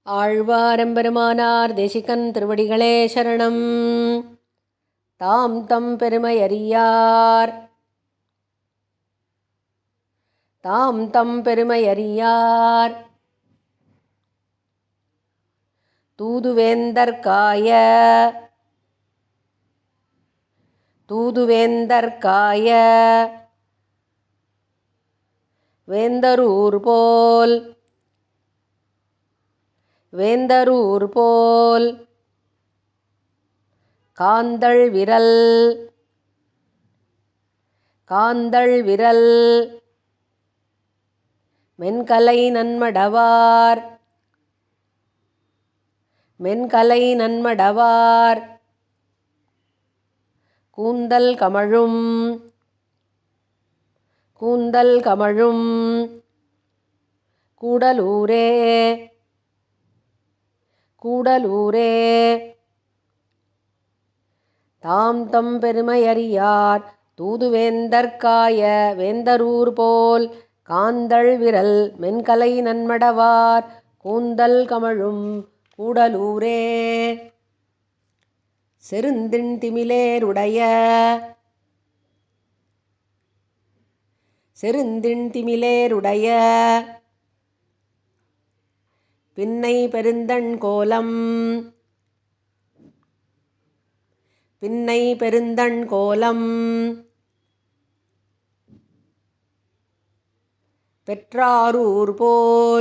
ஆழ்வாரெம்பெருமானார் தேசிகன் திருவடிகளே சரணம். தாம் தம் பெருமையறியார் தாம் தம் பெருமையறியார் தூதுவேந்தர்காய வேந்தரூர் போல் காந்தள் விரல் மென்கலை நன்மடவார் கூந்தல் கமழும் கூடலூரே. தாம் தம் பெருமையறியார் தூதுவேந்தர்காய வேந்தரூர் போல் காந்தள் விரல் மென்கலை நன்மடவார் கூந்தல் கமழும் கூடலூரே. செருந்தின் திமிலேருடைய பின்னை பெருந்தண் கோலம் பெற்றாரூர் போல்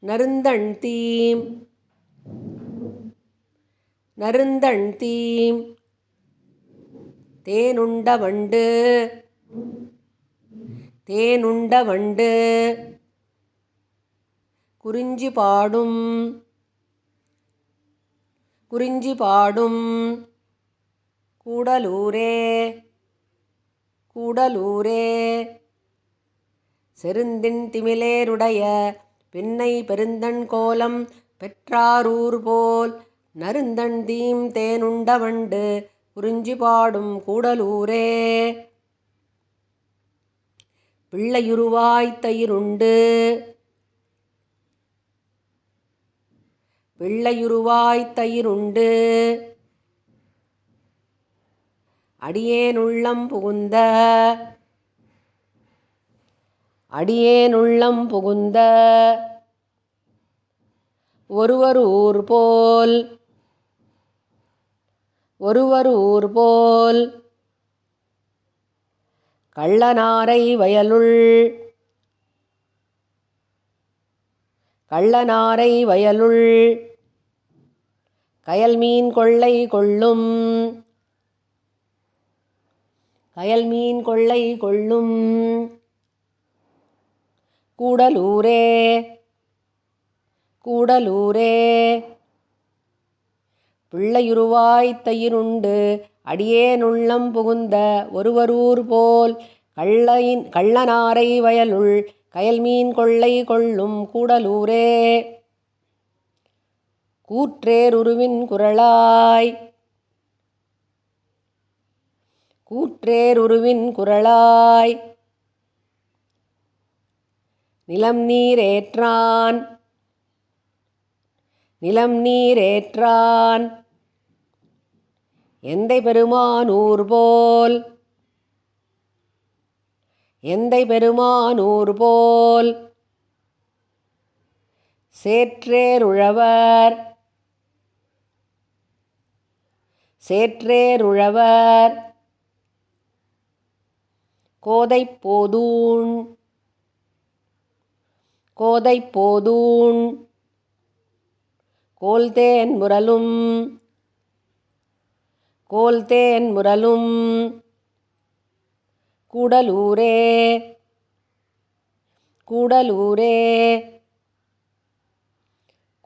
நறுந்தண் தீம் தேனுண்ட வண்டு குறிஞ்சி பாடும் கூடலூரே. செருந்தின் திமிலேருடைய பின்னை பெருந்தண் கோலம் பெற்றாரூர் போல் நறுந்தண் தீம் தேனுண்ட வண்டு குறிஞ்சி பாடும் கூடலூரே. பிள்ளையுருவாய்த் தயிருண்டு அடியேனுள்ளம் புகுந்த ஒருவரூர் போல் கள்ளனாரை வயலுள் கயல்மீன் கொள்ளை கொள்ளும் கூடலூரே. பிள்ளையுருவாய்த் தயிருண்டு அடியேனுள்ளம் புகுந்த ஒருவரூர் போல் கள்ளனாரை வயலுள் கயல்மீன் கொள்ளை கொள்ளும் கூடலூரே. கூற்றேருருவின் குரலாய் நிலம் நீரேற்றான் எந்தை பெருமானூர் போல் சேற்றேருழவர் கோதைப்போதூண் கோல்தேன் முரலும் கூடலூரே.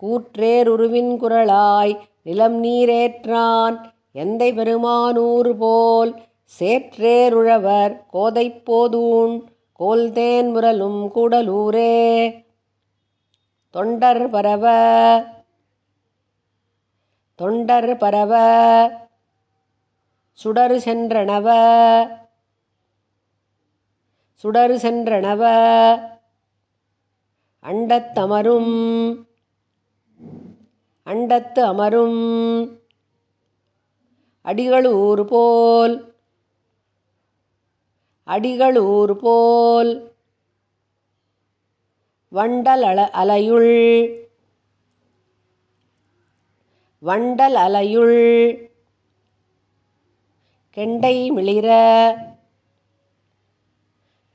கூற்றேருருவின் குரலாய் நிலம் நீரேற்றான் எந்தை பெருமானூர் போல் சேற்றேருழவர் கோதைப்போதூண் கோல்தேன் முரலும் கூடலூரே. தொண்டர் பரவ சுடரு சென்றனவ சுடரு சென்றனவ அண்டத்தமரும் அண்டத்து அமரும் அடிகளூர் போல் அடிகளூர் போல் வண்டல் அலையுள் வண்டல் அலையுள் கெண்டை மிளிர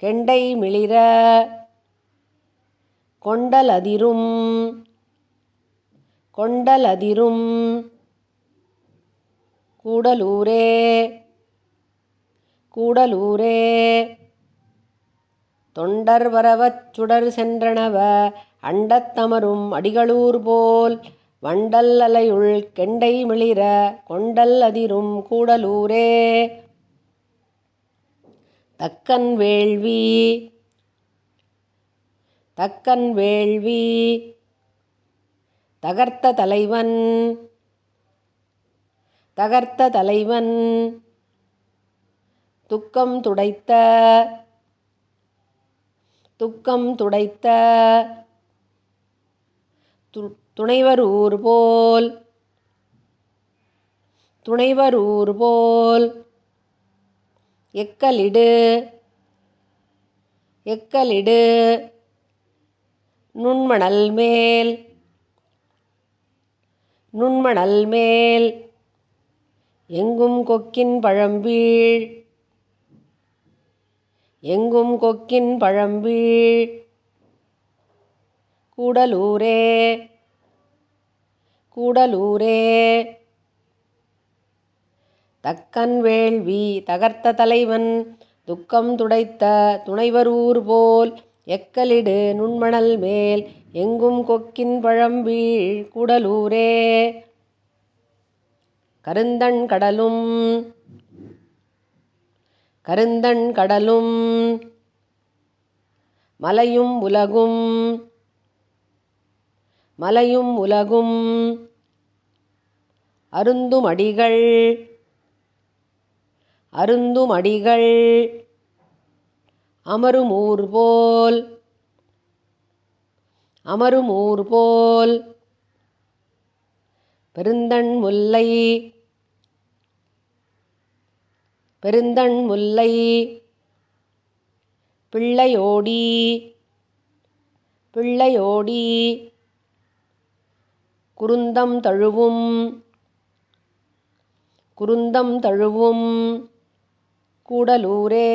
கெண்டை மிளிர கொண்டல் அதிரும் கொண்டல் அதிரும் கூடலூரே கூடலூரே தொண்டர் வரவச் சுடர் சென்றனவ அண்டத்தமரும் அடிகளூர் போல் வண்டல் அலையுள் கெண்டை மிளிர கொண்டல் அதிரும் கூடலூரே தக்கன் வேள்வி தக்கன் வேள்வி தகர்த்த தலைவன் தகர்த்த தலைவன் துக்கம் துடைத்த துக்கம் துடைத்த துணைவரூர் போல் துணைவரூர் போல் எக்கலிடு எக்கலிடு நுண்மணல் மேல் நுண்மணல் மேல் எங்கும் கொக்கின் பழம்பீழ் எங்கும் கொக்கின் பழம்பீழ் கூடலூரே கூடலூரே தக்கன் வேள்வி தகர்த்த தலைவன் துக்கம் துடைத்த துணைவரூர் போல் எக்கலிடு நுண்மணல் மேல் எங்கும் கொக்கின் பழம்பீழ் கூடலூரே கருந்தண் கடலும் கருந்தண் கடலும் மலையும் உலகும் மலையும் உலகும் அருந்துமடிகள் அருந்துமடிகள் அமருமூர் போல் அமருமூர் போல் பெருந்தண் முல்லை பெருந்தண் முல்லை பிள்ளையோடி பிள்ளையோடி குருந்தம் தழுவும் குருந்தம் தழுவும் கூடலூரே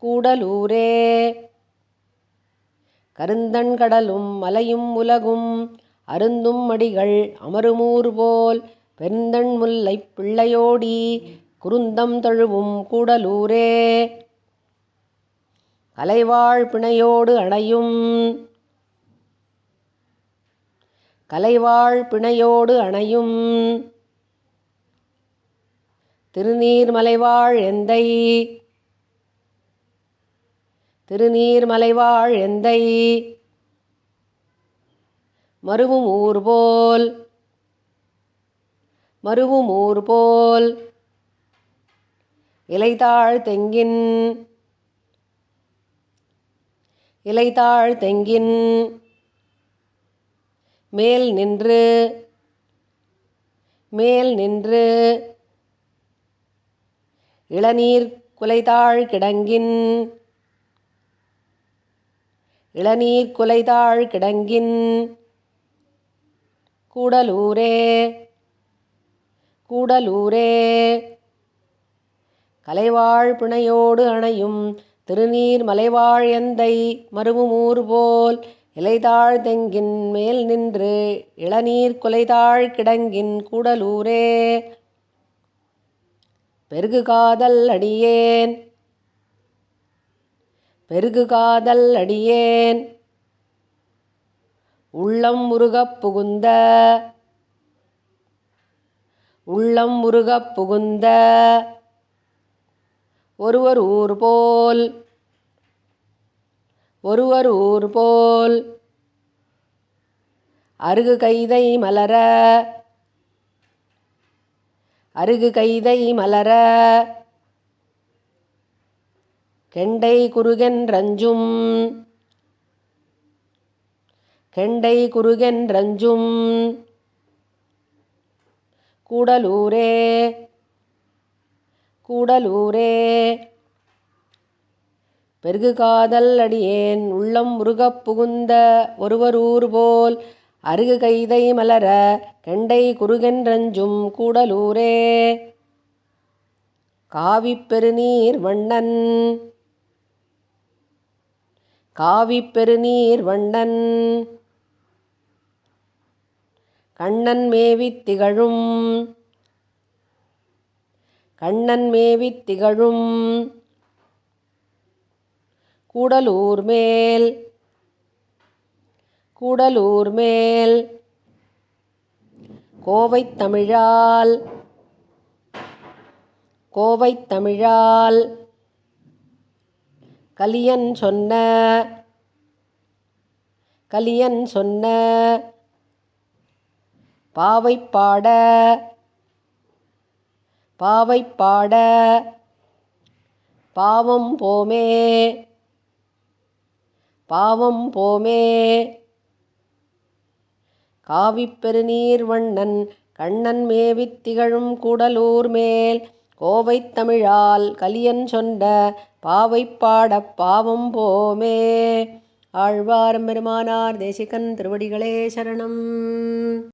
கூடலூரே கருந்தண் கடலும் மலையும் உலகும் அருந்தும் மடிகள் அமருமூர் போல் பெருந்தண் முல்லை பிள்ளையோடி குருந்தம் தழுவும் கூடலூரே கலைவாழ் பிணையோடு அணையும் கலைவாழ் பிணையோடு அணையும் திருநீர்மலைவாழ் எந்தை திருநீர்மலைவாழ் எந்தை மருவுமூர் போல் மருவுமூர் போல் இலைதாழ் தெங்கின் இலைதாழ் தெங்கின் மேல் நின்று மேல் நின்று இளநீர் குலைதாழ் கிடங்கின் இளநீர் குலைதாழ் கிடங்கின் கூடலூரே கூடலூரே கலைவாழ் பிணையோடு அணையும் திருநீர் மலைவாழ் எந்தை மருவுமூர் போல் இலைதாழ் தெங்கின் மேல் நின்று இளநீர் குலைதாழ் கிடங்கின் கூடலூரே பெருகு காதல் அடியேன் பெருகு காதல் அடியேன் உள்ளம் உருகப் புகுந்த உள்ளம் உருகப் புகுந்த ஒருவர் ஊர் போல் ஒருவர் ஊர் போல் அருகு கைதை மலர அருகு கைதை மலர கெண்டை குறுகென்றஞ்சும் கெண்டை குறுகென்றஞ்சும் கூடலூரே கூடலூரே பெருகு காதல் அடியேன் உள்ளம் உருகப் புகுந்த ஒருவரூர் போல் அருகு கைதை மலர கெண்டை குறுகென்றஞ்சும் கூடலூரே காவிப் பெருநீர் வண்ணன் காவிப் பெருநீர் வண்ணன் கண்ணன் மேவித் திகழும் கண்ணன் மேவித் திகழும் கூடலூர் மேல் கூடலூர் மேல் கோவைத் தமிழால் கோவைத் தமிழால் கலியன் சொன்ன பாவைப்பாட பாவம் போமே காவிப் பெருநீர் வண்ணன் கண்ணன் மேவித் திகழும் கூடலூர் மேல் கோவைத் தமிழால் கலியன் சொன்ன பாவைப்பாடப் பாவம் போமே. ஆழ்வார் பெருமானார் தேசிகன் திருவடிகளே சரணம்.